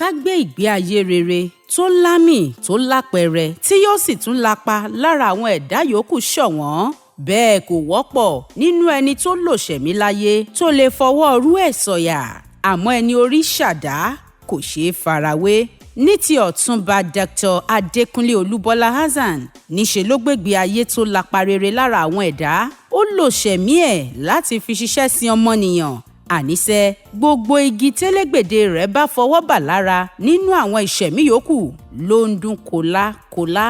ọmọọlá gbé ìgbé ayé rere tó lámì tó lápẹẹrẹ tí yóò sì tún lapa lára àwọn ẹ̀dá yòókù ṣọ̀wọ́n. Bẹ́ẹ̀ kò wọ́pọ̀ nínú ẹni tó lòṣẹ̀mí láyé tó lè fọwọ́ rú ẹ̀ sọ̀yà. Àmọ́ ẹni orí ṣàdá kò ṣeé farawé. Ní ti Ọ̀túnba Dr. Adékúnlé Olúbọ́lá Hassan, níṣe ló gbégbé ayé tó lapa rere lára àwọn ẹ̀dá. Ó lòṣẹ̀mí ẹ̀ láti fi ṣiṣẹ́ sin ọmọnìyàn. Àníṣe gbogbo igi télégbèdè rẹ̀ bá fọwọ́ bà lára nínú àwọn ìṣẹ̀mí yòókù ló ń dún kòlákòlá.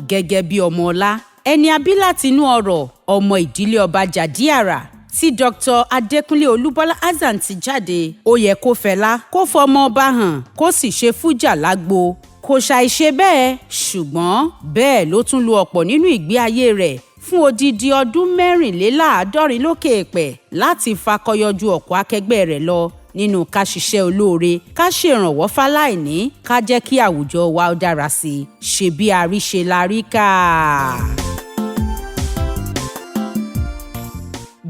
Gẹ́gẹ́ bí ọmọọlá, ẹni abí látinú ọrọ̀, ọmọ ìdílé ọba Jàdíàrà tí Dr. Adékúnlé Olúbọ́lá Hassan ti jáde, ó yẹ kó fẹlá, kó fọmọ ọba hàn, kó sì ṣe fújà lágbo. Kò ṣàìṣe bẹ́ẹ̀, ṣùgbọ́n bẹ́ẹ̀ ló tún lo ọ̀pọ̀ nínú ìgbé ayé rẹ̀ fún odidi ọdún 64 lókè èèpẹ̀ láti fakọyọjú ọ̀pọ̀ akẹgbẹ́ rẹ̀ lọ nínú ká ṣiṣẹ́ olóore, ká ṣèrànwọ́ fáláìní, ká jẹ́ kí àwùjọ wa ó dára sí i. Ṣe bí àríṣe la rí kà.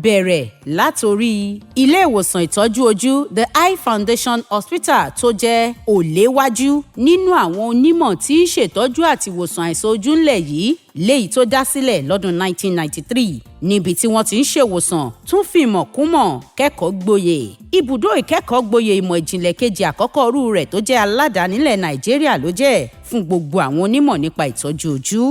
Bẹ̀rẹ̀ látorí ilé ìwòsàn ìtọ́jú ojú The Eye Foundation Hospital tó jẹ́ òléwájú nínú àwọn onímọ̀ tí ń ṣètọ́jú àti ìwòsàn àìsàn ojú ńlẹ̀ yìí, léyìí tó dá sílẹ̀ lọ́dún 1993 níbi tí wọ́n ti ń ṣèwòsàn tún fi ìmọ̀ kún mọ̀ kẹ́kọ̀ọ́ gboyè. Ibùdó ìkẹ́kọ̀ọ́ gboyè ìmọ̀ ìjìnlẹ̀ kejì àkọ́kọ́ rú rẹ̀ tó jẹ́ aládàánílẹ̀ Nàìjíríà ló jẹ́ fún gbogbo àwọn onímọ̀ nípa ìtọ́jú ojú.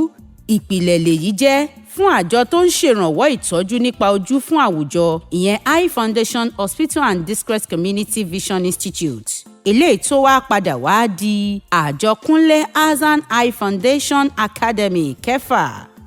Ìpìlẹ̀ lèyí jẹ́ fún àjọ tó ń ṣèrànwọ́ ìtọ́jú nípa ojú fún àwùjọ, ìyẹn Eye Foundation Hospital and District Community Vision Institute. Eléyìí tó wá padà wá di àjọ Kunle Hassan Eye Foundation Academy kẹfà.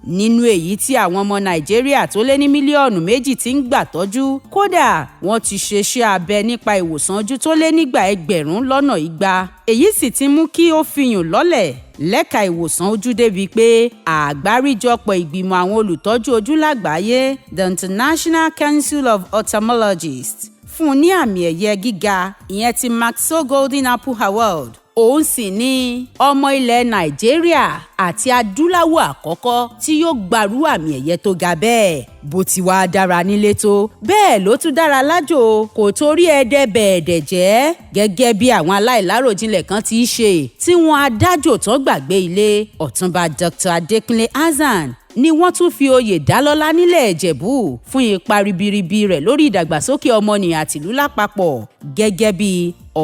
Nínú èyí tí àwọn ọmọ Nàìjíríà tó lé ní mílíọ̀nù 2 ti ń gbà tọ́jú, kódà wọ́n ti ṣe iṣẹ́ abẹ nípa ìwòsàn ojú tó lé nígbà 200. Èyí sì ti mú kí ó fiyùn lọ́lẹ̀ lẹ́ka ìwòsàn ojú débi pé àgbáríjọpọ̀ ìgbìmọ̀ àwọn olùtọ́jú ojú lágbàáyé, the International Council of Ophthalmologists, fún un ní àmì ẹ̀yẹ gíga, ìyẹn ti Maxo Golden Apple Award. Òun sì ni ọmọ ilẹ̀ Nàìjíríà àti adúláwọ̀ àkọ́kọ́ tí yóò gbarú àmì ẹ̀yẹ tó ga bẹ́ẹ̀. Bó ti wá dára nílé tó, bẹ́ẹ̀ ló tún dára lájò, kò torí ẹdẹ bẹ̀ẹ̀dẹ̀ jẹ́. Gẹ́gẹ́ bí àwọn aláìláròjinlẹ̀ kan ti ṣe tí wọ́n adájò tán gbàgbé ilé, Ọ̀túnba Dr. Adékúnlé Hassan ni wọ́n tún fi oyè dálọ́lá nílẹ̀ Ìjẹ̀bú fún ipa ribiribi rẹ̀ lórí ìdàgbàsókè ọmọnìyàn àtìlú lápapọ̀. Gẹ́gẹ́ bí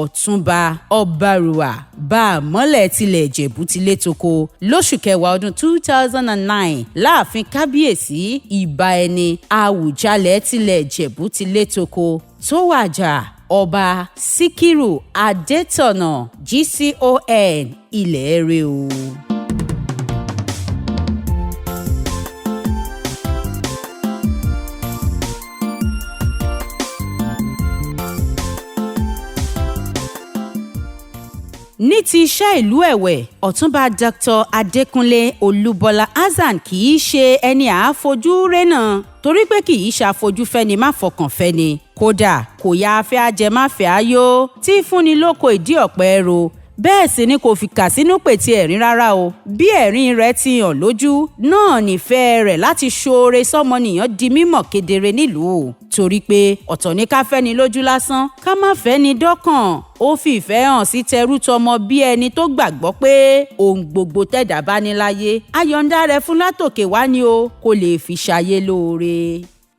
Ọ̀túnba Ọbarùwà Báàmọ́lẹ̀ tilẹ̀ Ìjẹ̀bú ti létoko lóṣù kẹwàá ọdún 2009 láàfin kábíyèsí ìbà ẹni Àwùjalẹ̀ tilẹ̀ Ìjẹ̀bú ti létoko tó wàjà Ọba Síkírù Adétọ̀nà GCON ilẹ̀ rẹ̀ o. Ní ti iṣẹ́ ìlú ẹ̀wẹ̀, Ọ̀túnba Dr. Adékúnlé Olúbọ́lá Hassan kì í ṣe ẹni àáfojú rénà, torí pé kì í ṣàfojúfẹ́ni má fọkàn fẹ́ni. Kódà kò ya afẹ́ ajẹmáfẹ́ ayó tí fúnni lóko ìdí ọ̀pẹ ro. Bẹ́ẹ̀ sì ni kò fi kà sínú pètè ẹ̀rín rárá o. Bí ẹ̀rín rẹ̀ ti hàn lójú náà nífẹ̀ẹ́ rẹ̀ láti ṣoore sọ́mọnìyàn di mímọ̀ kedere nílùú. Torí pé ọ̀tọ̀ ní ká fẹ́ni lójú lásán, ká má fẹ́ni dọ́kàn. Ó fi ìfẹ́ hàn sí tẹrú tọmọ bí ẹni tó gbàgbọ́ pé ohun gbogbo tẹ̀dá bá ní láyé, àyọ̀ǹda rẹ̀ fún látòkè wá ni o, kó lè fi ṣayé lóore.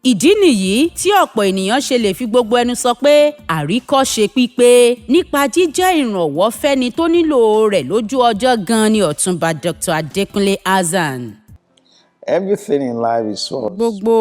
Ìdí nìyí tí ọ̀pọ̀ ènìyàn ṣe lè fi gbogbo ẹnu sọ pé àríkọ́ṣe pípé nípa jíjẹ́ ìrànwọ́ fẹ́ni tó nílò rẹ̀ lójú ọjọ́ gan-an ni Ọ̀túnba Dr. Adékúnlé Hassan. Everything in life is source. Gbogbo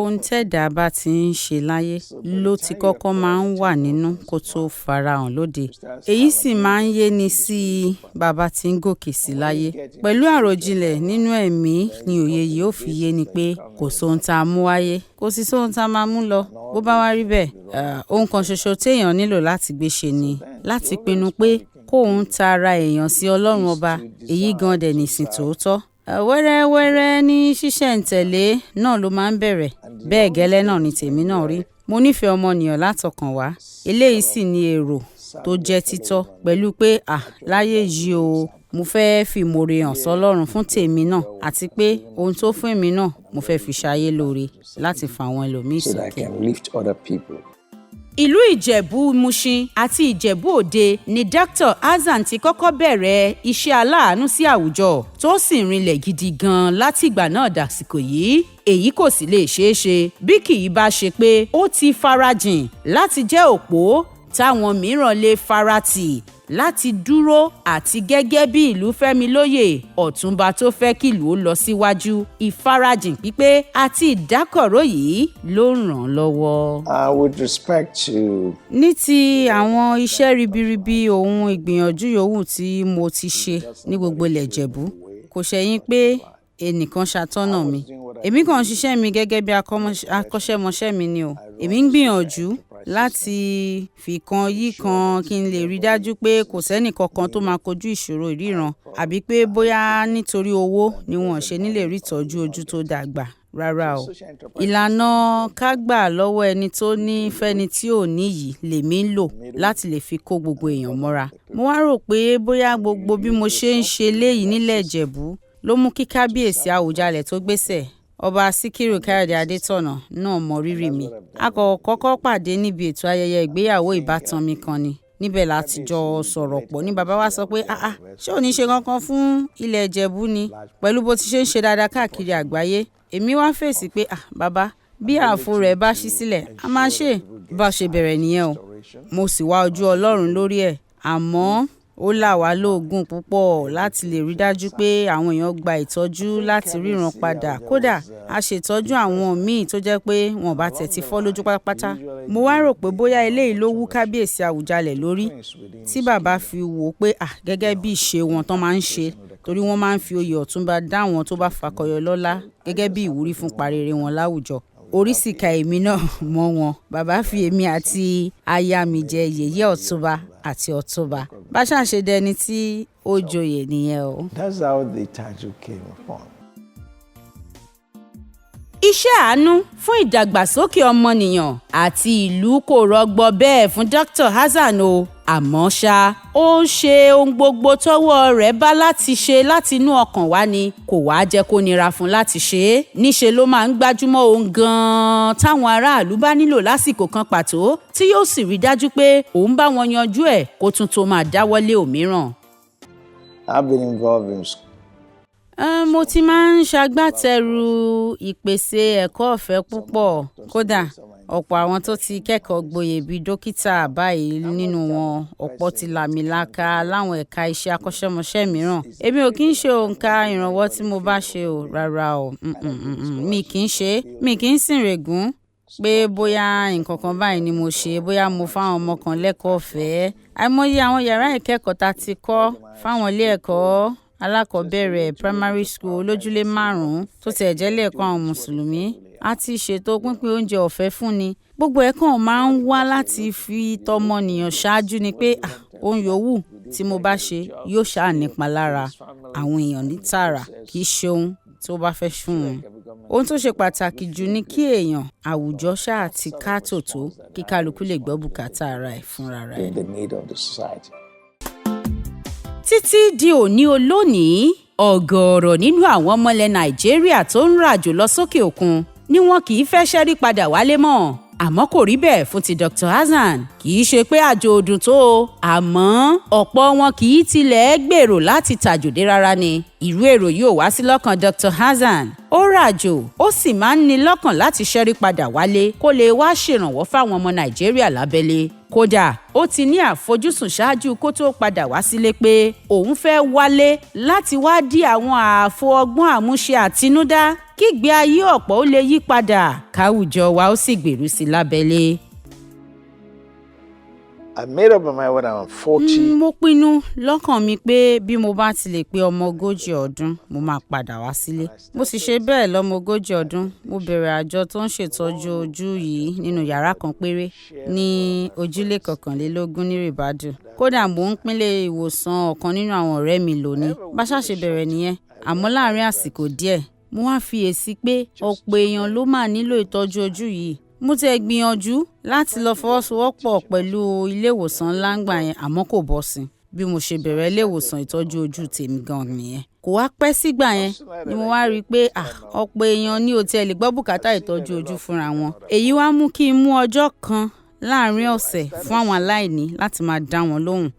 ohun tẹ́dá bá ti ń ṣe láyé ló ti kọ́kọ́ máa ń wà nínú kó tó farahàn lóde. Èyí sì máa ń yéni sí i bàbá tí ń gòkè sí láyé. Pẹ̀lú àròjinlẹ̀ nínú ẹ̀mí ni òye yìí ó fi yé ni pé kò sóhun tá a mú wáyé, kò sí sóhun tá a máa mú lọ. Bó bá wá rí bẹ́ẹ̀, ohun kan ṣoṣo téèyàn nílò láti gbé ṣe ni láti pinnu pé kóun tara èèyàn sí Ọlọ́run ọba, èyí gan dẹ̀ nìsìn tòótọ́. Wẹ́rẹ́wẹ́rẹ́ ní ṣíṣẹ̀ǹtẹ̀lé náà ló máa ń bẹ̀rẹ̀. Bẹ́ẹ̀ gẹ́lẹ́ náà ni tèmi náà rí. Mo nífẹ̀ẹ́ ọmọnìyàn látọkàn wá. Eléyìí sì ni èrò tó jẹ́ títọ́ pẹ̀lú pé láyé yìí o, mo fẹ́ fi ìmoore hàn sọ́lọ́run fún tèmi náà àti pé ohun tó fún èmi náà mo fẹ́ fi ṣayé lóore láti fa àwọn ẹlòmíì sókè. ìlú Ìjẹ̀bú Mushin àti Ìjẹ̀bú Òde ni Dr. Hassan ti kọ́kọ́ bẹ̀rẹ̀ iṣẹ́ aláàánú sí àwùjọ tó sì rinlẹ̀ gidi gan látìgbà náà dàsìkò yìí. Èyí kò sì lè ṣeé ṣe bí kì í bá ṣe pé ó ti farajìn láti jẹ́ òpó táwọn mìíràn lè faratì láti dúró àti gẹ́gẹ́ bí ìlú fẹ́mi lóyè ọ̀túnba tó fẹ́ kí ìlú ó lọ síwájú ìfarajìn pípé àti ìdákọ̀ró yìí ló ràn án lọ́wọ́. With respect to. Ní ti àwọn iṣẹ́ ribiribi ohun ìgbìyànjú yòówù tí mo ti ṣe ní gbogbo ilẹ̀ Ìjẹ̀bú kò ṣẹ̀yìn pé ẹnìkan ṣàtọ́nà mi. Èmi kàn ń ṣiṣẹ́ mi gẹ́gẹ́ bí akọ́ṣẹ́mọṣẹ́ mi ni o. Èmi ń gbìyànjú láti fi kan yí kan kí n lè rí dájú pé kò sẹ́nì kankan tó máa kojú ìṣòro ìríran àbí pé bóyá nítorí owó ni wọ́n ṣe nílè rí ìtọ́jú ojú tó dàgbà rárá o. Ìlànà ká gbà lọ́wọ́ ẹni tó ní fẹ́ni tí ò ní yìí lèmi ń lò láti lè fi kó gbogbo èèyàn mọ́ra. Mo wá rò pé bóyá gbogbo bí mo ṣe ń ṣe léyìí nílẹ̀ Ìjẹ̀bú ló mú kí kábíyèsí Àwùjalẹ̀ tó gbéṣẹ̀ Ọba Síkírù Káyọ̀dé Adétọ̀nà náà mọ rírì mi. A kọ́kọ́ pàdé níbi ètò ayẹyẹ ìgbéyàwó ìbátan mi kan ni. Níbẹ̀ láti jọ sọ̀rọ̀ pọ̀ ní bàbá wa sọ pé ṣé ò ní ṣe kankan fún ilẹ̀ Ìjẹ̀bú ni pẹ̀lú bó ti ṣe ń ṣe dáadáa káàkiri àgbáyé. Èmi wá fèsì pé bàbá bí ààfo rẹ̀ bá ṣí sílẹ̀ a máa ṣe bá ṣe bẹ̀rẹ̀ nìyẹn o. Mo sì wá ojú Ọlọ́run lórí ẹ̀ àmọ́ ó là wá lóògùn púpọ̀ láti lè rí dájú pé àwọn èèyàn gba ìtọ́jú láti ríran padà. Kódà a ṣètọ́jú àwọn míì tó jẹ́ pé wọn bá tẹ̀ ti fọ́ lójú pátápátá. Mo wá rò pé bóyá eléyìí ló wú kábíyèsí Àwùjalẹ̀ lórí tí bàbá fi wò pé gẹ́gẹ́ bí ìṣe wọn tán máa ń ṣe torí wọ́n máa ń fi oyè ọ̀túnba dá àwọn tó bá fakọyọ lọ́lá gẹ́gẹ́ bí ìwúrí fún parere wọn láwùjọ. Orí sì ka èmi náà mọ́ wọn. Bàbá fi èmi àti aya mi jẹ yèyé ọ̀túnba àti ọ̀túnba. Bá ṣàṣe dẹni tí ó joyè nìyẹn o. That's how the title came upon. Iṣẹ́ àánú fún ìdàgbàsókè ọmọnìyàn àti ìlú kò rọgbọ bẹ́ẹ̀ fún Dr. Hassan o. Àmọ́ ṣá ó ń ṣe ohun gbogbo tọ́wọ́ rẹ̀ bá láti ṣe láti inú ọkàn wá ni kò wá jẹ́ kó nira fún láti ṣe é. Níṣe ló máa ń gbájúmọ́ ohun gan-an táwọn aráàlú bá nílò lásìkò kan pàtó tí yóò sì rí dájú pé òun bá wọn yanjú ẹ̀ kó tún tó máa dáwọ́lé òmíràn. I've been involved in school. Mo ti máa ń ṣagbátẹrù ìpèsè ẹ̀kọ́ ọ̀fẹ́ púpọ̀. Kódà ọ̀pọ̀ àwọn tó ti kẹ́kọ̀ọ́ gboyè bíi dókítà báyìí nínú wọn ọ̀pọ̀ ti làmìlaka láwọn ẹ̀ka iṣẹ́ akọ́ṣẹ́mọṣẹ́ mìíràn. Èmi ò kí ń ṣe òǹkà ìrànwọ́ tí mo bá ṣe o rárá o. Mi kì í ṣe mi kì í sìn règún pé bóyá nǹkan kan báyìí ni mo ṣe bóyá mo fáwọn ọmọ kan lẹ́kọ̀ọ́ ọ̀fẹ́. Àìmọye àwọn yàrá ìkẹ́kọ̀ọ́ ta ti kọ́ fáwọn ilé ẹ̀kọ́ alákọ̀ọ́bẹ̀rẹ̀ primary school lójúlé 5 tó tẹ̀ jẹ́ lẹ́ẹ̀kọ́ àwọn mùsùlùmí. A ti ṣètò pínpín oúnjẹ ọ̀fẹ́ fún ni. Gbogbo ẹ̀ kàn máa ń wá láti fi tọmọnìyàn ṣáájú ni pé ohun yòówù tí mo bá ṣe yóò ṣáà nípa lára àwọn èèyàn ní tààrà kì í ṣe ohun tó bá fẹ́ fún wọn. Ohun tó ṣe pàtàkì jù ni kí èèyàn àwùjọ ṣáà ti ká tòótó kí kálukú lè gbọ́ bùkátà ara ẹ̀ fúnra rẹ̀. The need of the society. Títí di òní olónìí ọ̀gọ̀ọ̀rọ̀ nínú àwọn ọmọ ilẹ̀ Nàìjíríà tó ń ràjò lọ sókè òkun ni wọn kì í fẹ́ ṣẹ́rí padà wálé mọ́. Àmọ́ kò rí bẹ́ẹ̀ fún ti Dr. Hassan. Kì í ṣe pé àjò ò dùn tó o àmọ́ ọ̀pọ̀ wọn kì í tilẹ̀ gbèrò láti tàjòdé rárá ni. Irú èrò yóò wá sí lọ́kàn Dr. Hassan. Ó ràjò ó sì máa ń ní lọ́kàn láti ṣẹ́rí padà wálé kó lè wá ṣèrànwọ́ fáwọn ọmọ Nàìjíríà lábẹ́lé. Kódà ó ti ní àfojúsùn ṣáájú kó tó padà wá sílé pé òun fẹ́ wálé láti wá dí àwọn ààfo ọgbọ́n àmúṣe àtinúdá kígbé ayé ọ̀pọ̀ ó lè yí padà káwùjọ wa ó sì gbèrú sí lábẹ́lé. I made up my mind when I was 40. Mo pinnu lọ́kàn mi pé bí mo bá ti lè pé ọmọ 40 ọdún mo máa padà wá sílé. Mo sì ṣe bẹ́ẹ̀ lọ́mọ 40 ọdún. Mo bẹ̀rẹ̀ àjọ tó ń ṣètọ́jú ojú yìí nínú yàrá kan péré ní ojúlé 21 ní Ribadu. Kódà mò ń pínlẹ̀ ìwòsàn ọ̀kan nínú àwọn ọ̀rẹ́ mi lónìí. Bá ṣàṣe bẹ̀rẹ̀ nìyẹn. Àmọ́ láàárín àsìkò díẹ̀ mo wá fiyèsí pé ọ̀pọ̀ èèyàn ló máa nílò ìtọ́jú ojú yìí. Mo tẹ̀ gbìyànjú láti lọ fọwọ́sowọ́pọ̀ pẹ̀lú ilé ìwòsàn ńlá ńgbà yẹn àmọ́ kò bọ́ sí. Bí mo ṣe bẹ̀rẹ̀ ilé ìwòsàn ìtọ́jú ojú tèmi gan nìyẹn. Kò wá pẹ́ sígbà yẹn ni mo wá rí i pé ọ̀pọ̀ èèyàn ní ó tiẹ̀ lè gbọ́ bùkátà ìtọ́jú ojú fúnra wọn. Èyí wá mú kí n mú ọjọ́ kan láàrin ọ̀sẹ̀ fún àwọn aláìní láti máa dá wọn lóhùn.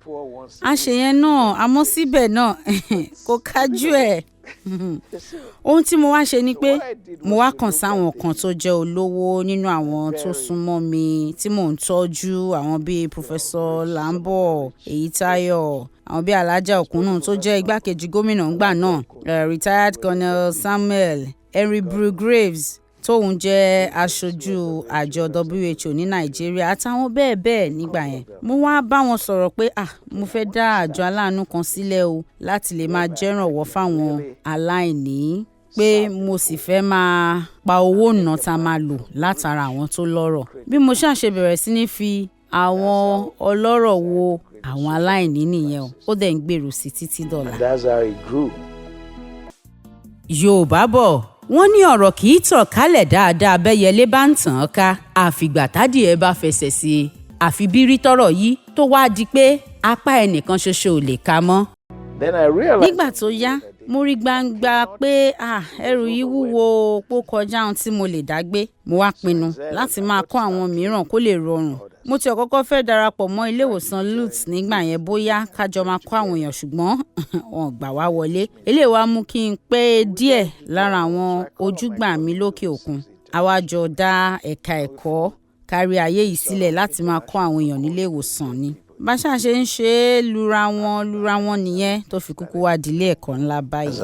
A ṣe yẹn náà àmọ́ síbẹ̀ náà kò kájú ẹ̀. Ohun tí mo wá ṣe ni pé mo wá kàn sáwọn kan tó jẹ́ olówó nínú àwọn tó súnmọ́ mi tí mò ń tọ́jú, àwọn bíi Professor Lambo Èyítáyọ̀, àwọn bíi Alhaja Òkúnnù tó jẹ́ igbákejì gómìnà ńgbà náà, retired Colonel Samuel Henry Graves tóun jẹ́ aṣojú àjọ WHO ní Nàìjíríà àtàwọn bẹ́ẹ̀ bẹ́ẹ̀ nígbà yẹn. Mo wá bá wọn sọ̀rọ̀ pé mo fẹ́ dá àjọ aláàánú kan sílẹ̀ o láti lè máa jẹ́rànwọ́ fáwọn aláìní, pé mo sì fẹ́ máa pa owó ná tá a máa lò látara àwọn tó lọ́rọ̀. Bí mo ṣàṣe bẹ̀rẹ̀ sí ní fi àwọn ọlọ́rọ̀ wo àwọn aláìní nìyẹn o, ó dẹ̀ ń gbèrú sí títí dọ̀la. That's how it grew. Yorùbá bọ̀ wọ́n ní ọ̀rọ̀ kì í tàn kálẹ̀ dáadáa bẹ́yẹlé bá ń tàn án ká, àfìgbà tádìẹ bá fẹsẹ̀ sí i. Àfi bí rí tọ́rọ̀ yìí tó wá di pé apá ẹnìkan ṣoṣo ò lè ka mọ́. Then I realized. Nígbà tó yá mo rí gbangba pé ẹrù yìí wúwo pó kọjá ohun tí mo lè dá gbé. Mo wá pinnu láti máa kọ́ àwọn mìíràn kó lè rọrùn. Mo ti kọ́kọ́ fẹ́ darapọ̀ mọ́ ilé ìwòsàn Lutz nígbà yẹn bóyá kájọ máa kọ́ àwọn èèyàn, ṣùgbọ́n wọn gbà wá wọlé. Eléyìí wá mú kí n pé díẹ̀ lára àwọn ojúgbà mi lókè òkun. Àwa jọ dá ẹ̀ka ẹ̀kọ́ kárí ayé yìí sílẹ̀ láti máa kọ́ àwọn èèyàn nílé ìwòsàn ni. Bá ṣá ṣe ń ṣe é lura wọn nìyẹn tó fi kúkú wá di ilé ẹ̀kọ́ ńlá báyìí.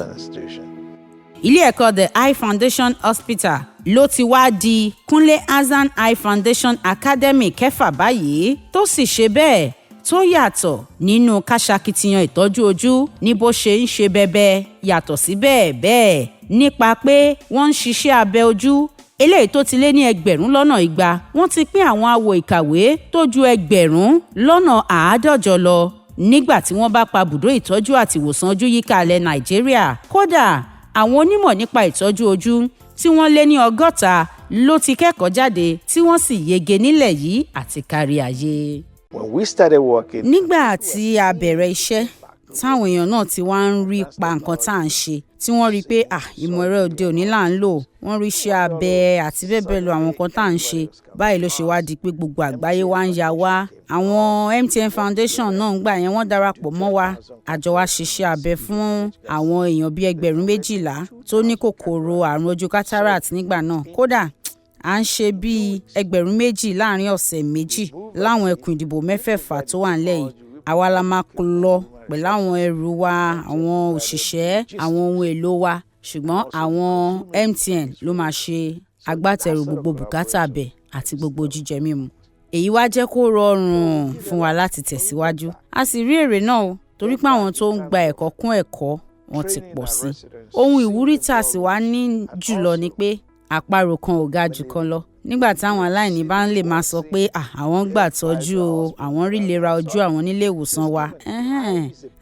Ilé ẹ̀kọ́ The Eye Foundation Hospital ló ti wá di Kunle Hassan Eye Foundation Academy kẹfà báyìí, tó sì ṣe bẹ́ẹ̀ tó yàtọ̀ nínú káṣakitiyan ìtọ́jú ojú ní bó ṣe ń ṣe bẹ́bẹ́ yàtọ̀ sí bẹ́ẹ̀ nípa pé wọ́n ń ṣiṣẹ́ abẹ ojú eléyìí tó ti lé ní 200,000. Wọ́n ti pín àwọn àwo ìkàwé tó ju 150 lọ nígbà tí wọ́n bá pa bùdó ìtọ́jú àti ìwòsàn ojú yíká ilẹ̀ Nàìjíríà. Kódà àwọn onímọ̀ nípa ìtọ́jú ojú tí wọ́n lé ní 60 ló ti kẹ́kọ̀ọ́ jáde tí wọ́n sì yege nílẹ̀ yìí àti kárí ayé. When we started working. Nígbà tí a bẹ̀rẹ̀ iṣẹ́ táwọn èèyàn náà ti wá ń rí pa nǹkan tá à ń ṣe, tí wọ́n rí pé ìmọ̀ ẹ̀rọ òde òní là ń lò, wọ́n rí iṣẹ́ abẹ àti bẹ́ẹ̀ bẹ́ẹ̀ lọ àwọn nǹkan tá à ń ṣe. Báyìí ló ṣe wá di pé gbogbo àgbáyé wá ń ya wá. Àwọn MTN Foundation náà ń gbà yẹn wọ́n darapọ̀ mọ́ wa. Àjọ wa ṣiṣẹ́ abẹ fún àwọn èèyàn bíi 12,000 tó ní kòkòrò àrùn ojú cataract nígbà náà. Kódà à ń ṣe bíi 2,000 láàrin ọ̀sẹ̀ méjì láwọn ẹkùn ìdìbò 6 tó wà nílẹ̀ yìí. Àwa la máa lọ pẹ̀lú àwọn ẹrù wa, àwọn òṣìṣẹ́, àwọn ohun èlò wa, ṣùgbọ́n àwọn MTN ló máa ṣe agbátẹrù gbogbo bùkátà abẹ àti gbogbo jíjẹ mímu. Èyí wá jẹ́ kó rọrùn fún wa láti tẹ̀síwájú. A sì rí èrè náà o, torí pé àwọn tó ń gba ẹ̀kọ́ kún ẹ̀kọ́ wọn ti pọ̀ sí. Ohun ìwúrí tá a sì wá ní jùlọ ni pé àparò kan ò ga jù kan lọ. Nígbà táwọn aláìní bá ń lè máa sọ pé àwọn gbà tọ́jú o, àwọn rí ìlera ojú àwọn nílé ìwòsàn wa,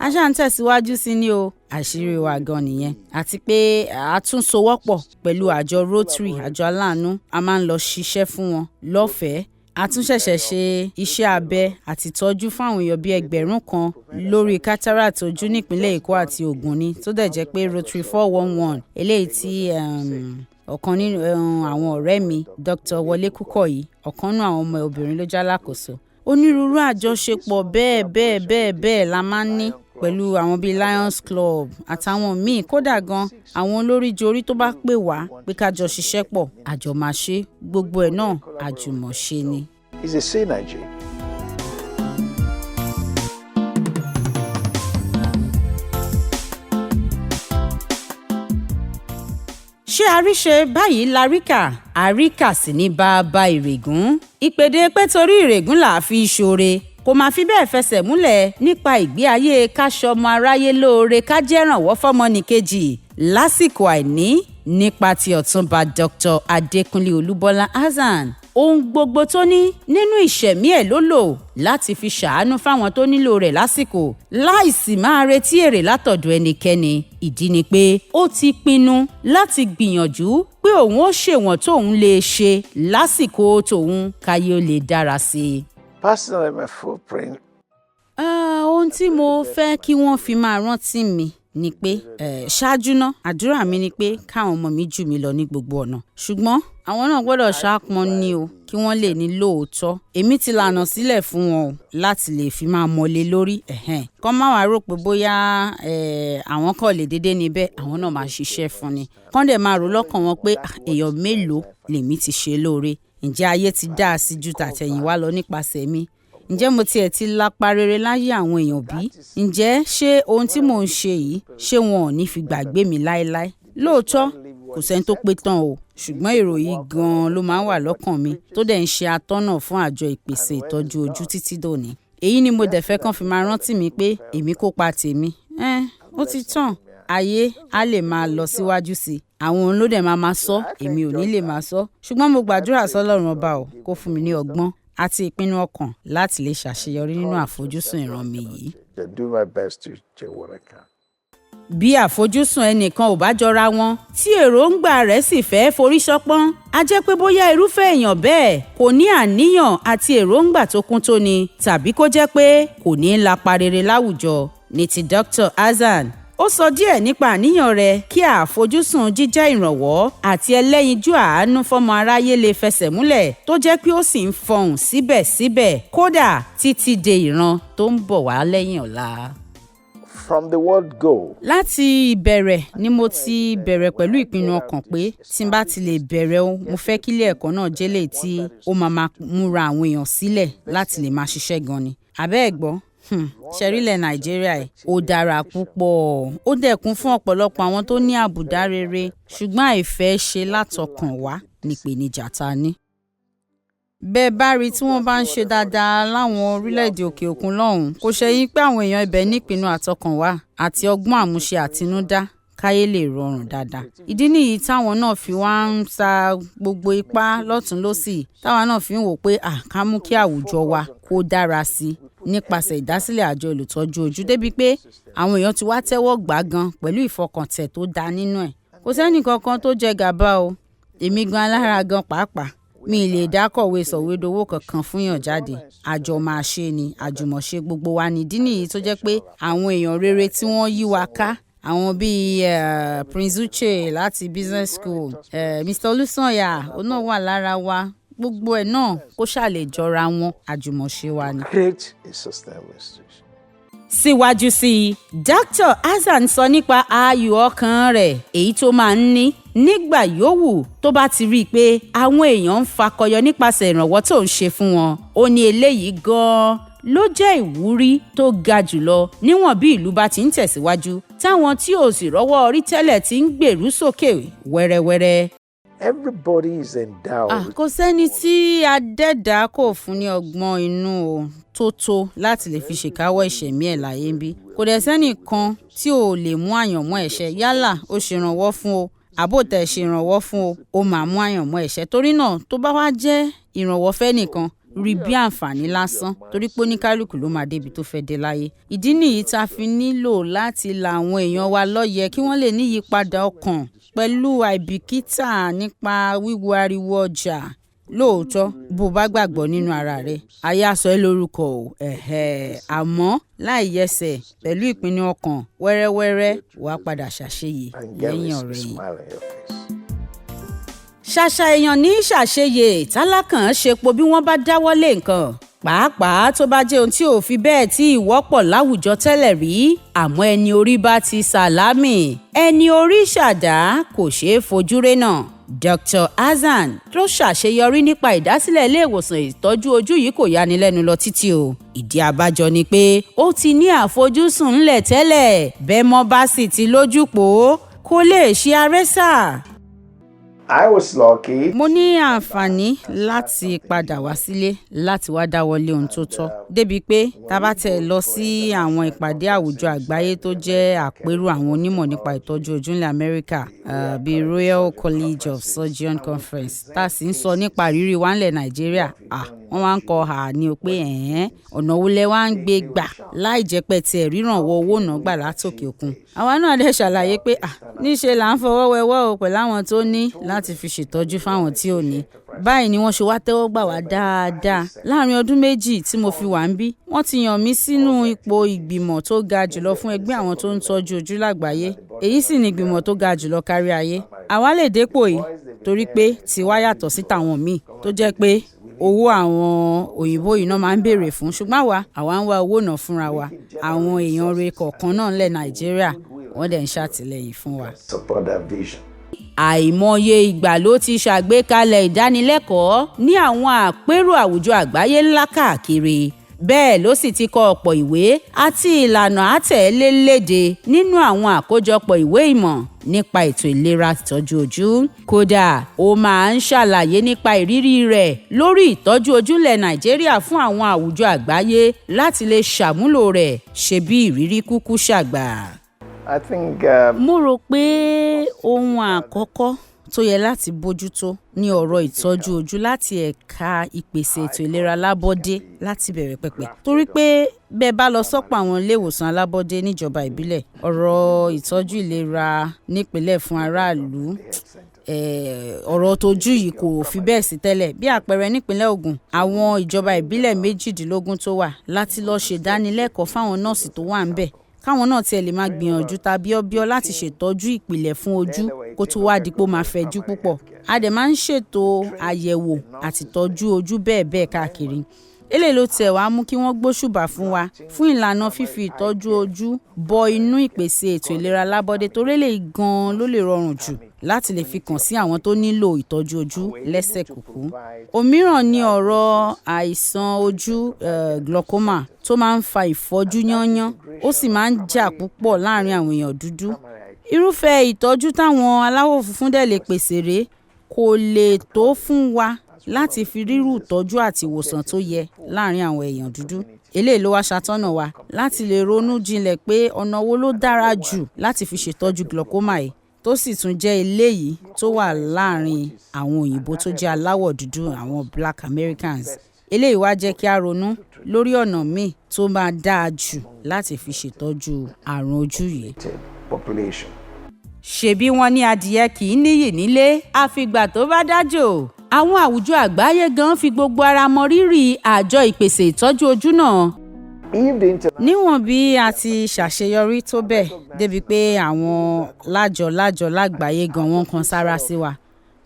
a ṣáà ń tẹ̀síwájú sí ni o. Àṣírí wa gan nìyẹn. Àti pé a tún sowọ́pọ̀ pẹ̀lú àjọ Rotary, àjọ aláàánú. A máa ń lọ ṣiṣẹ́ fún wọn lọ́fẹ̀ẹ́. A tún ṣẹ̀ṣẹ̀ ṣe iṣẹ́ abẹ àti ìtọ́jú fún àwọn èèyàn bíi 1,000 lórí cataract ojú nípínlẹ̀ Èkó àti Ògùn ni, tó dẹ̀ jẹ́ pé Rotary 411 eléyìí tí ọ̀kan nínú àwọn ọ̀rẹ́ mi Dr. Wọlé Kúkọ̀yí, ọ̀kan nínú àwọn ọmọ obìnrin ló jálákòóso. Onírúurú àjọṣepọ̀ bẹ́ẹ̀ la máa ń ní pẹ̀lú àwọn bíi Lions Club àtàwọn míì. Kódà gan àwọn olóríjorí tó bá pè wá pé ká jọ ṣiṣẹ́ pọ̀, àjọ máa ṣe, gbogbo ẹ̀ náà àjùmọ̀ṣe ni. It's a synergy. Ṣé àríṣe báyìí àríkà sì ní bàbá ìrègùn. Ìpèdè pé torí ìrègùn là á fi ṣoore kò máa fi bẹ́ẹ̀ fẹsẹ̀ múlẹ̀ nípa ìgbé ayé káṣọmọ aráyé lóore ká jẹ́rànwọ́ fọ́mọnìkejì lásìkò àìní nípa ti Ọ̀túnba Dr. Adékúnlé Olúbọ́lá Hassan. Ohun gbogbo tó ní nínú ìṣẹ̀mí ẹ̀ ló lò láti fi ṣàánú fáwọn tó nílò rẹ̀ lásìkò láìsí máa retí èrè látọ̀dọ̀ ẹnikẹ́ni. Ìdí ni pé ó ti pinnu láti gbìyànjú pé òun ó ṣèwọ̀n tóun lè ṣe lásìkò tóun káyé ó lè dára sí i. Personally, my footprint. Ohun tí mo fẹ́ kí wọ́n fi máa rántí mi ni pé ṣáájú náà àdúrà mi ni pé káwọn ọmọ mi jù mí lọ ní gbogbo ọ̀nà, ṣùgbọ́n àwọn náà gbọ́dọ̀ ṣàpọ́n ni o kí wọ́n lè ní lóòótọ́ èmi ti lànà sílẹ̀ fún wọn o láti lè fi máa mọ́lé lórí kọ́ má wàá rò pé bóyá àwọn kò lè dédé níbẹ̀ àwọn náà máa ṣiṣẹ́ fún ni kọ́n dẹ̀ máa rò lọ́kàn wọn pé èèyàn mélòó lèmi ti ṣe lóore ǹjẹ́ ayé ti dá a sí ju tàtẹ̀yìnwá lọ nípasẹ̀ mi ǹjẹ́ mo tiẹ̀ ti lapa rere láyé àwọn èèyàn bí ǹjẹ́ ṣé ohun tí mò ń ṣe yìí ṣé wọn ò ní fi gbàgbé mi láéláé lóòótọ́ kò sẹ́ni tó pé tán o ṣùgbọ́n èrò yìí gan-an ló máa ń wà lọ́kàn mi tó dẹ̀ ń ṣe atọ́nà fún àjọ ìpèsè ìtọ́jú ojú títí dòní èyí ni mo dẹ̀ fẹ́ kàn fi máa rántí mi pé èmi kópa tèmi ó ti tàn ayé á lè máa lọ síwájú sí i àwọn òun ló dẹ̀ máa sọ èmi ò ní lè máa sọ ṣùgbọ́n mo gbàdúrà sọ́lọ́run ọba o kó fún mi ní ọgbọ́n àti ìpinnu ọkàn láti lè ṣàṣeyọrí nínú àfojúsùn ìran mi yìí. Do my best to do what I can. Bí àfojúsùn ẹnìkan ò bá jọra wọn tí èròǹgbà rẹ̀ sì fẹ́ forí ṣọpọ́n á jẹ́ pé bóyá irúfẹ́ èèyàn bẹ́ẹ̀ kò ní àníyàn àti èròǹgbà tó kún tó ni tàbí kó jẹ́ pé kò ní í lapa rere láwùjọ ní ti Dr. Hassan. Ó sọ díẹ̀ nípa àníyàn rẹ̀ kí àfojúsùn jíjẹ́ ìrànwọ́ àti ẹlẹ́yinjú àánú fọ́mọ aráyé lè fẹsẹ̀ múlẹ̀ tó jẹ́ pé ó sì ń fọhùn síbẹ̀síbẹ̀ kódà títí de ìran tó ń bọ̀ wá lẹ́yìn ọ̀la. From the word go. Láti ìbẹ̀rẹ̀ ni mo ti bẹ̀rẹ̀ pẹ̀lú ìpinnu ọkàn pé tí n bá ti lè bẹ̀rẹ̀ o mo fẹ́ kí ilé ẹ̀kọ́ náà jẹ́lẹ̀ tí ó máa múra àwọn èèyàn sílẹ̀ láti lè máa ṣiṣẹ́ gan ni. Àbẹ́ ẹ̀ gbọ́ ṣẹ̀rílẹ̀ Nàìjíríà ẹ̀ ó dára púpọ̀ ó dẹ̀kun fún ọ̀pọ̀lọpọ̀ àwọn tó ní àbùdá rere ṣùgbọ́n àìfẹ́ ṣe látọkàn wá nípèníjà ta ní. Bẹ́ẹ̀ bá rí tí wọ́n bá ń ṣe dáadáa láwọn orílẹ̀-èdè òkè òkun lọ́hùn kò ṣẹ̀yìn pé àwọn èèyàn ibẹ̀ nípinnu àtọkànwá àti ọgbọ́n àmúṣe àtinúdá káyé lè rọrùn dáadáa. Ìdí nìyí táwọn náà fi wá ń sa gbogbo ipá lọ́tùn lósì táwọn náà fi ń wò pé ká mú kí àwùjọ wa kó dára sí i nípasẹ̀ ìdásílẹ̀ àjọ olùtọ́jú ojú débi pé àwọn èèyàn ti wá tẹ́wọ́ gbà gan pẹ̀lú ìfọkàntẹ̀ tó dá nínú ẹ̀. Kò sẹ́nì kankan tó jẹ gàba o èmi gan alára gan pàápàá mi lè dákọ̀wé sọ̀wédowó kankan fún yàn jáde àjọ máa ṣe ni àjùmọ̀ṣe gbogbo wa nìdí nìyí tó jẹ́ pé àwọn èèyàn rere tí wọ́n yí wa ká àwọn bíi Prince Uche láti business school Mr. Olùsànyà òun náà wà lára wa gbogbo ẹ̀ náà kó ṣàlè jọra wọn àjùmọ̀ṣe wa ni. Create a sustainable institution. Síwájú sí i Dr. Hassan sọ nípa ayọ̀ ọkàn rẹ̀ èyí tó máa ń ní nígbà yòówù tó bá ti rí i pé àwọn èèyàn ń fakọyọ nípasẹ̀ ìrànwọ́ tó ń ṣe fún wọn ó ní eléyìí gan-an ló jẹ́ ìwúrí tó ga jùlọ níwọ̀n bí ìlú bá ti ń tẹ̀síwájú táwọn tí ò sì rọ́wọ́ orí tẹ́lẹ̀ ti ń gbèrú sókè wẹ́rẹ́wẹ́rẹ́. Everybody is endowed. Kò sẹ́ni tí adẹ́dàá kò fún ní ọgbọ́n inú o tó tó láti lè fi ṣèkáwọ́ ìṣẹ̀mí ẹ̀ láyé ń bí. Kò dẹ̀ sẹ́nì kan tí ò lè mú àyànmọ́ ẹ̀ṣẹ̀ yálà ó ṣèrànwọ́ fún o àbòtẹ̀ ṣèrànwọ́ fún o ó máa mú àyànmọ́ ẹ̀ṣẹ̀ torí náà tó bá wá jẹ́ ìrànwọ́ fẹ́ nìkan rí bí àǹfààní lásán torí pé oníkálukú ló máa débi tó fẹ́ dé láyé. Ìdí nìyí tá a fi nílò láti la àwọn èèyàn wa lọ́yẹ̀ kí wọ́n lè ní ìyípadà ọkàn pẹ̀lú àìbìkítà nípa wíwo ariwo ọjà. Lóòótọ́ bó bá gbàgbọ́ nínú ara rẹ̀ ayé aṣọ ẹ lórúkọ o àmọ́ láì yẹsẹ̀ pẹ̀lú ìpinnu ọkàn wẹ́rẹ́wẹ́rẹ́ wàá padà ṣàṣeyè lẹ́yìn ọ̀rẹ́ yìí. Ṣàṣà èèyàn ní ṣàṣeyè tálákàn ṣepo bí wọ́n bá dáwọ́lé nǹkan pàápàá tó bá jẹ́ ohun tí ò fi bẹ́ẹ̀ tí ìwọ́pọ̀ láwùjọ tẹ́lẹ̀ rí àmọ́ ẹni orí bá ti sàlámì ẹni orí ṣàdá kò ṣeé fojú rénà. Dr. Hassan tó ṣàṣeyọrí nípa ìdásílẹ̀ ilé ìwòsàn ìtọ́jú ojú yìí kò yani lẹ́nu lọ títí o. Ìdí abájọ ni pé ó ti ní àfojúsùn ńlẹ̀ tẹ́lẹ̀ bẹ́ẹ̀ mọ́ bá sì ti lójúpò kó lè ṣe arẹ́sà. I was lucky. Mo ní àǹfààní láti padà wá sílé láti wá dáwọ́lé ohun tó tọ́ débi pé tá bá tẹ̀ lọ sí àwọn ìpàdé àwùjọ àgbáyé tó jẹ́ àpérò àwọn onímọ̀ nípa ìtọ́jú ojú ní Amẹ́ríkà bíi Royal College of Surgeon Conference tá a sì ń sọ nípa rírí wa ńlẹ̀ Nàìjíríà wọ́n wá ń kọ ní o pé ọ̀nà wo lẹ wá ń gbé gbà láì jẹ́ pé tiẹ̀ rírànwọ́ owó náà gbà látòkè òkun. Àwa náà dẹ̀ ṣàlàyé pé níṣe là ń fọwọ́ wẹwọ́ o pẹ̀lú àwọn tó ní láti fi ṣètọ́jú fáwọn tí ò ní báyìí ni wọ́n ṣe wá tẹ́wọ́ gbà wá dáadáa. Láàrin ọdún méjì tí mo fi wà ń bí, wọ́n ti yàn mí sínú ipò ìgbìmọ̀ tó ga jùlọ fún ẹgbẹ́ àwọn tó ń tọ́jú ojú lágbàáyé. Èyí sì ni ìgbìmọ̀ tó ga jùlọ kárí ayé. Àwa lè dépò yìí torí pé tiwa yàtọ̀ sí tàwọn míì tó jẹ́ pé owó àwọn òyìnbó yìí náà máa ń béèrè fún, ṣùgbọ́n àwa ń wá owó náà fúnra wa. Àwọn èèyàn rere kọ̀ọ̀kan náà ńlẹ̀ Nàìjíríà wọ́n dẹ̀ ń ṣàtìlẹ́yìn fún wa. Àìmọye ìgbà ló ti ṣàgbékalẹ̀ ìdánilẹ́kọ̀ọ́ ní àwọn àpérò àwùjọ àgbáyé ńlá káàkiri. Bẹ́ẹ̀ ló sì ti kọ ọ̀pọ̀ ìwé àti ìlànà àtẹ̀lé léde nínú àwọn àkójọpọ̀ ìwé ìmọ̀ nípa ètò ìlera ìtọ́jú ojú. Kódà ó máa ń ṣàlàyé nípa ìrírí rẹ̀ lórí ìtọ́jú ojú ilẹ̀ Nàìjíríà fún àwọn àwùjọ àgbáyé láti lè ṣàmúlò rẹ̀ ṣe bí ìrírí kúkú ṣàgbà. Mo rò pé ohun àkọ́kọ́ tó yẹ láti bójútó ní ọ̀rọ̀ ìtọ́jú ojú láti ẹ̀ka ìpèsè ètò ìlera alábọ́dé láti bẹ̀rẹ̀ pẹ̀pẹ̀. Torí pé bẹ́ẹ̀ bá lọ sọ́pọ̀ àwọn ilé ìwòsàn alábọ́dé níjọba ìbílẹ̀, ọ̀rọ̀ ìtọ́jú ìlera nípìnlẹ̀ fún aráàlú, ọ̀rọ̀ tójú yìí kò fi bẹ́ẹ̀ sí tẹ́lẹ̀. Bí àpẹẹrẹ nípìnlẹ̀ Ògùn, àwọn ìjọba ìbílẹ̀ 18 tó wà láti lọ ṣèdánilẹ́kọ̀ọ́ fáwọn nọ́ọ̀sì tó wà ńbẹ̀ káwọn náà tiẹ̀ lè máa gbìyànjú tàbíọ́bíọ́ láti ṣètọ́jú ìpìlẹ̀ fún ojú kó tó wá dípò máa fẹ̀jú púpọ̀. A dẹ̀ máa ń ṣètò àyẹ̀wò àti ìtọ́jú ojú bẹ́ẹ̀ káàkiri. Eléyìí ló tiẹ̀ wá mú kí wọ́n gbóṣùbà fún wa fún ìlànà fífi ìtọ́jú ojú bọ inú ìpèsè ètò ìlera alábọ́dé torí eléyìí gan-an ló lè rọrùn jù láti lè fi kàn sí àwọn tó nílò ìtọ́jú ojú lẹ́sẹ̀ kúkú. Òmíràn ni ọ̀rọ̀ àìsàn ojú glaucoma tó máa ń fa ìfọ́jú yányán, ó sì máa ń jà púpọ̀ láàrin àwọn èèyàn dúdú. Irúfẹ́ ìtọ́jú táwọn aláwọ̀ funfun dẹ̀ lè pèsè rèé kò lè tó fún wa láti fi rírú ìtọ́jú àti ìwòsàn tó yẹ láàrin àwọn èèyàn dúdú. Eléyìí ló wá ṣàtọ́nà wa láti lè ronú jinlẹ̀ pé ọ̀nà wo ló dára jù láti fi ṣètọ́jú glaucoma yìí tó sì tún jẹ́ eléyìí tó wà láàrin àwọn òyìnbó tó jẹ́ aláwọ̀ dúdú, àwọn Black Americans. Eléyìí wá jẹ́ kí a ronú lórí ọ̀nà míì tó máa dáa jù láti fi ṣètọ́jú àrùn ojú yìí. Ṣebí wọ́n ní adìyẹ kì í níyì nílé àfìgbà tó bá dájò. Àwọn àwùjọ àgbáyé gan fi gbogbo ara mọ rírì àjọ ìpèsè ìtọ́jú ojú náà. Níwọ̀n bí a ti ṣàṣeyọrí tó bẹ́ẹ̀ débi pé àwọn lájọ lágbàáyé gan wọ́n kan sára sí wa.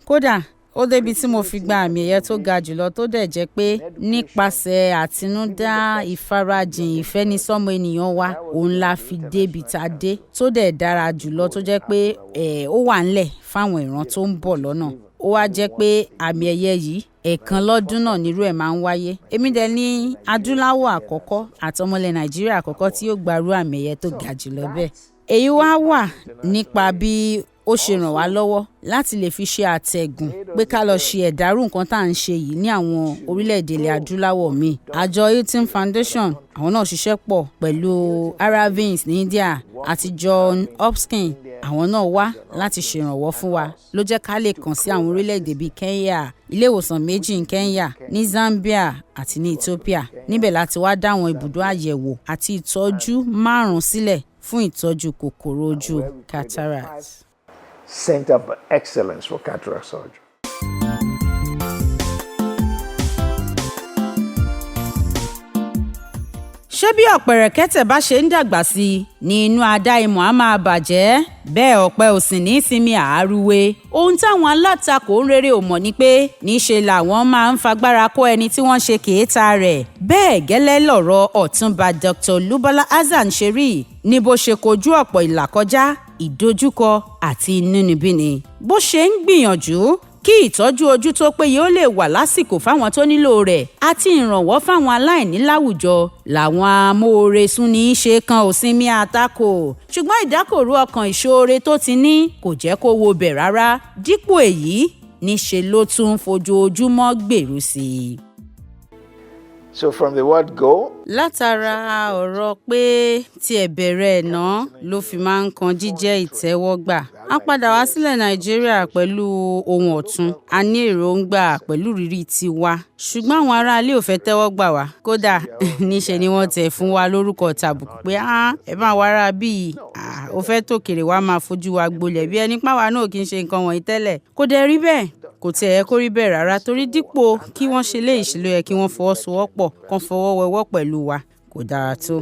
Kódà ó débi tí mo fi gba àmì ẹ̀yẹ tó ga jùlọ tó dẹ̀ jẹ́ pé nípasẹ̀ àtinúdá ìfarajìn ìfẹ́nisọ́mọ ènìyàn wa òun la fi débi tá a dé tó dẹ̀ dára jùlọ tó jẹ́ pé ó wà ńlẹ̀ fáwọn ìran tó ń bọ̀ lọ́nà. Ó wá jẹ́ pé àmì ẹ̀yẹ yìí ẹ̀ẹ̀kan lọ́dún náà nírú ẹ̀ máa ń wáyé. Èmi dẹ̀ ní adúláwọ̀ àkọ́kọ́ àti ọmọlẹ̀ Nàìjíríà àkọ́kọ́ tí yóò gbarú àmì ẹ̀yẹ tó ga jùlọ bẹ́ẹ̀. Èyí wá wà nípa bí ó ṣe ràn wá lọ́wọ́ láti lè fi ṣe àtẹ̀gùn pé ká lọ ṣe ẹ̀dárù nǹkan tá à ń ṣe yìí ní àwọn orílẹ̀-èdè ilẹ̀ adúláwọ̀ míì. Àjọ Hilton Foundation àwọn náà ṣiṣẹ́ pọ̀ pẹ̀lú Aravins ní India àti John Hopkins àwọn náà wá láti ṣèrànwọ́ fún wa ló jẹ́ ká lè kàn sí àwọn orílẹ̀-èdè bíi Kenya, ilé ìwòsàn 2 ní Kenya, ní Zambia àti ní Ethiopia. Níbẹ̀ láti wá dá àwọn ibùdó àyẹ̀wò àti ìtọ́jú 5 sílẹ̀ fún ìtọ́jú kòkòrò ojú cataract. Center of Excellence for Cataract Surgery. Ṣé bí ọ̀pẹ̀rẹ̀kẹ́tẹ̀ bá ṣe ń dàgbà sí i ni inú adá imọ̀ á máa bàjẹ́? Bẹ́ẹ̀ ọ̀pẹ ò sì ní sinmi àárúwé. Ohun táwọn alátakò ń rere ò mọ̀ ni pé níṣe làwọn máa ń fagbára kó ẹni tí wọ́n ṣe kèéta rẹ̀. Bẹ́ẹ̀ gẹ́lẹ́ lọ̀rọ̀ Ọ̀túnba Dr. Kunle Hassan ṣe rí ní bó ṣe kojú ọ̀pọ̀ ìlàkọjá, ìdojúkọ àti inúnibíni. Bó ṣe ń gbìyànjú kí ìtọ́jú ojú tó péye ó lè wà lásìkò fáwọn tó nílò rẹ̀ àti ìrànwọ́ fáwọn aláìní láwùjọ làwọn amóoresún ní í ṣe kan ò sinmi àtakò. Ṣùgbọ́n ìdákòrò ọkàn ìṣoore tó ti ní kò jẹ́ kó wo bẹ̀ rárá. Dípò èyí níṣe ló tún fojoojúmọ́ gbèrú sí i. So from the word go. Látara ọ̀rọ̀ pé tí ẹ bẹ̀rẹ̀ náà ló fi máa ń kan jíjẹ́ ìtẹ́wọ́gbà. A padà wá sílẹ̀ Nàìjíríà pẹ̀lú ohun ọ̀tun. A ní èròǹgbà pẹ̀lú rírí tiwa. Ṣùgbọ́n àwọn aráalé ò fẹ́ tẹ́wọ́ gbà wá. Kódà níṣe ni wọ́n tẹ̀ fún wa lórúkọ tàbùkù pé ẹ máa wára bíi ó fẹ́ tòkèrè wá máa fojú wa gbolẹ̀ bí ẹni páwa náà kì í ṣe nǹkan wọ̀nyí tẹ́lẹ̀. Kò dẹ̀ rí bẹ́ẹ̀. kò tiẹ̀ yẹ kó rí bẹ́ẹ̀ rárá torí dípò kí wọ́n ṣe léyìí ṣe ló yẹ kí wọ́n fọwọ́sowọ́pọ̀ kán fọwọ́ wẹwọ́ pẹ̀lú wa kò dára tó.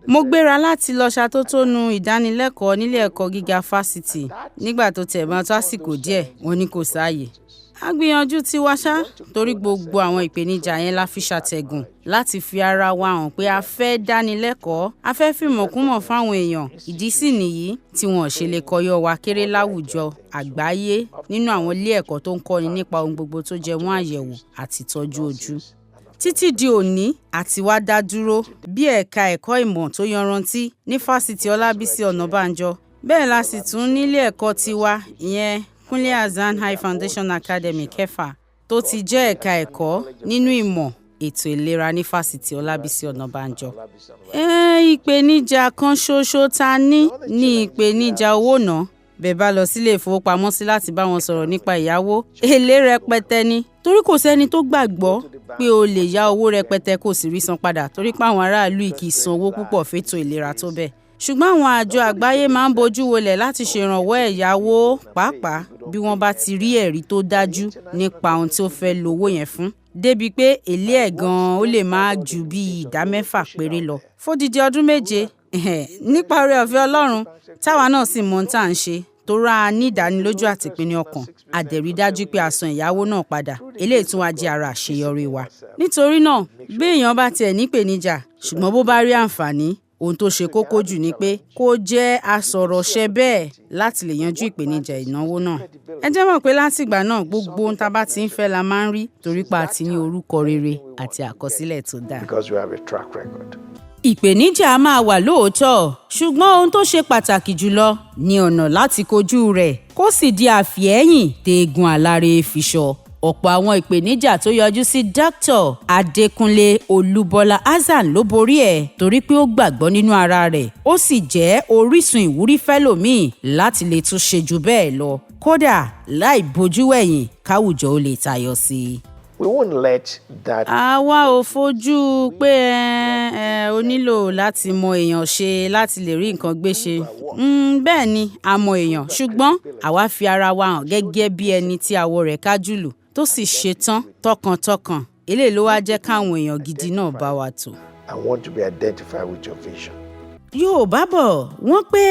Mo gbéra láti lọ ṣàtótónu ìdánilẹ́kọ̀ọ́ nílé ẹ̀kọ́ gíga fásitì nígbà tó tẹ̀ mọ́ tó àsìkò díẹ̀ wọ́n ní kò sáàyè. A gbìyànjú tí wá ṣá torí gbogbo àwọn ìpèníjà yẹn la fi ṣàtẹ̀gùn láti fi ara wa hàn pé a fẹ́ dánilẹ́kọ̀ọ́ a fẹ́ fìmọ̀kúmọ̀ fáwọn èèyàn ìdí sì nìyí tí wọn ò ṣe lè kọyọ wa kéré láwùjọ àgbáyé nínú àwọn ilé ẹ̀kọ́ tó ń kọ́ni nípa ohun gbogbo tó jẹ mọ́ àyẹ̀wò àti ìtọ́jú ojú. Títí di òní àti wá dá dúró bí ẹ̀ka ẹ̀kọ́ ìmọ̀ tó yanrantí ní fásitì Ọlábísí Ọ̀nàbànjọ bẹ́ẹ̀ la sì tún nílé ẹ̀kọ́ tiwa ìyẹn Kunle Hassan Foundation Academy kẹfà tó ti jẹ́ ẹ̀ka ẹ̀kọ́ nínú ìmọ̀ ètò ìlera ní fásitì Ọlábísí Ọ̀nàbànjọ. Ìpèníjà kan ṣoṣo ta ní ìpèníjà owó náà. Bẹ́ẹ̀ bá lọ sílé ìfowópamọ́sí láti bá wọn sọ̀rọ̀ nípa ìyáwó èlé rẹpẹtẹ ni torí kò sẹ́ni tó gbàgbọ́ pé o lè yá owó rẹpẹtẹ kó sì rí san padà torí pé àwọn aráàlú yìí kì í san owó púpọ̀ fétò ìlera tó bẹ́ẹ̀. Ṣùgbọ́n àwọn àjọ àgbáyé máa ń bojú wolẹ̀ láti ṣèrànwọ́ ẹ̀yáwó pàápàá bí wọ́n bá ti rí ẹ̀rí tó dájú nípa ohun tí ó fẹ́ lo owó yẹn fún débi pé èlé ẹ̀ gan-an ó lè máa ju bí ìdá 6 péré lọ fódìdí ọdún 7 nípa oore ọ̀fẹ́ Ọlọ́run táwa náà sì mọ ohun tá à ń ṣe tó ra ní ìdánilójú àti ìpinnu ọkàn àdẹ̀rí dájú pé a san ìyáwó náà padà eléyìí tún wá jẹ́ ara àṣeyọrí wa. Nítorí náà bí èèyàn bá tiẹ̀ nípèníjà ṣùgbọ́n bó bá rí àǹfààní ohun tó ṣe kókó jù ni pé kó jẹ́ asọ̀rọ̀ṣẹ bẹ́ẹ̀ láti lè yanjú ìpèníjà ìnáwó náà. Ẹ jẹ́ mọ̀ pé látìgbà náà gbogbo ohun tá a bá ti ń fẹ́ la máa ń rí torí pa àti ní orúkọ rere àti àkọsílẹ̀ tó dáa. Because we have a track record. Ìpèníjà máa wà lóòótọ́ ṣùgbọ́n ohun tó ṣe pàtàkì jùlọ ni ọ̀nà láti kojú rẹ̀ kó sì di àfihẹ́yìn téegun aláré fi sọ. Ọ̀pọ̀ àwọn ìpèníjà tó yọjú sí Dr. Adékúnlé Olúbọ́lá Hassan ló borí ẹ̀ torí pé ó gbàgbọ́ nínú ara rẹ̀ ó sì jẹ́ orísun ìwúrí fẹ́lòmíì láti lè tún ṣe jù bẹ́ẹ̀ lọ kódà láì bojú wẹ̀yìn káwùjọ ó lè tayọ sí i. We won't let that. Àwa ò fojú pé o nílò láti mọ èèyàn ṣe láti lè rí nǹkan gbé ṣe. Bẹ́ẹ̀ ni a mọ èèyàn ṣùgbọ́n àwa fi ara wa hàn gẹ́gẹ́ bí ẹni tí àwọ̀ rẹ̀ kájùlù tó sì ṣetán tọkàntọkàn eléyìí ló wá jẹ́ káwọn èèyàn gidi náà bá wa tò. I want to be identified with your vision. Yorùbá bọ̀ wọ́n pé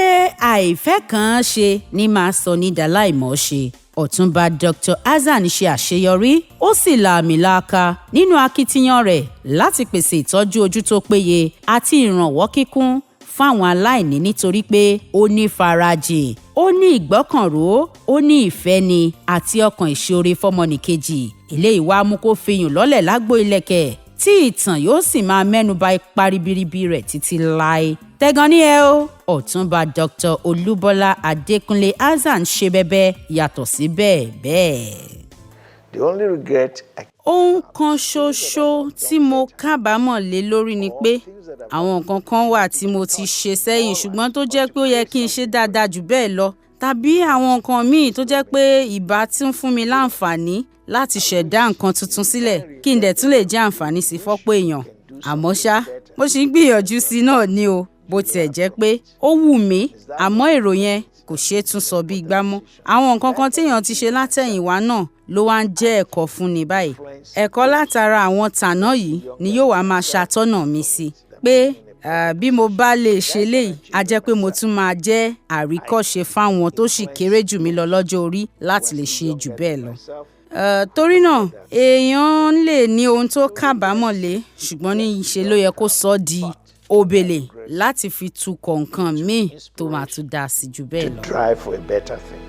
àìfẹ́ kan ṣe ni máa sọ ní dàláìmọ̀ ṣe. Ọ̀túnba Dr. Hassan ṣe àṣeyọrí ó sì lààmìlaaka nínú akitiyan rẹ̀ láti pèsè ìtọ́jú ojú tó péye àti ìrànwọ́ kíkún fáwọn aláìní nítorí pé ó ní farajìn ó ní ìgbọ́kànró ó ní ìfẹ́ ni àti ọkàn ìṣoore fọ́mọnìkejì eléyìí wá mú kó fihùn lọ́lẹ̀ lágbo ìlẹ̀kẹ̀ tí ìtàn yóò sì máa mẹ́nuba ipa ribiribi rẹ̀ títí láé. Tẹ́gan ní ẹ o Ọ̀túnba Dr. Olúbọ́lá Adékúnlé Hassan ṣe bẹ́bẹ́ yàtọ̀ sí bẹ́ẹ̀ bẹ́ẹ̀. The only regret Ohun kan ṣoṣo tí mo kábàámọ̀ lé lórí ni pé àwọn nǹkan kan wà tí mo ti ṣe sẹ́yìn ṣùgbọ́n tó jẹ́ pé ó yẹ kí n ṣe dáadáa jù bẹ́ẹ̀ lọ tàbí àwọn nǹkan míì tó jẹ́ pé ìbá tún fún mi láǹfààní láti ṣẹ̀dá nǹkan tuntun sílẹ̀ kí n dẹ̀ tún lè jẹ́ àǹfààní sí fọ́pọ̀ èèyàn. Àmọ́ ṣá mo ṣì ń gbìyànjú sí náà ni o bó tiẹ̀ jẹ́ pé ó wù mí àmọ́ èrò yẹn kò ṣeé tún sọ bí igbá mọ́. Àwọn nǹkan kan téèyàn ti ṣe látẹ̀yìnwá náà ló wá ń jẹ́ ẹ̀kọ́ fún ni báyìí. Ẹ̀kọ́ látara àwọn tàná yìí ni yóò wá máa ṣàtọ́nà mi sí pé bí mo bá lè ṣe léyìí a jẹ́ pé mo tún máa jẹ́ àríkọ́ṣe fáwọn tó sì kéré jù mí lọ lọ́jọ́ orí láti lè ṣe jù bẹ́ẹ̀ lọ. Torí náà èèyàn lè ní ohun tó kábàámọ̀ lé ṣùgbọ́n ní ìṣe ló yẹ kó sọ di òbèlè láti fi tukọ̀ nǹkan míì tó máa tún dá sí jù bẹ́ẹ̀ lọ. drive for a better thing.